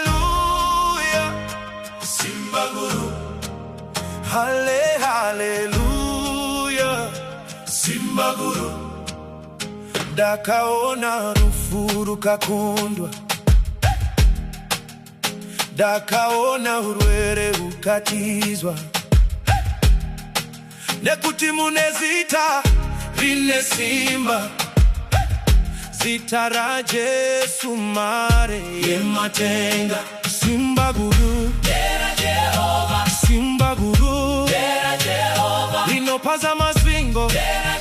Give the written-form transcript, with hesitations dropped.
Hallelujah, Simba Guru. Hallelujah, Simba Guru. Dakaona rufuru kakundwa, dakaona urwere ukatizwa, nekuti munezita rine simba, zitaraje sumare yematenga. Simba Guru, dera Jehovah. Simba Guru, dera Jehovah. Rinopaza masvingo, dera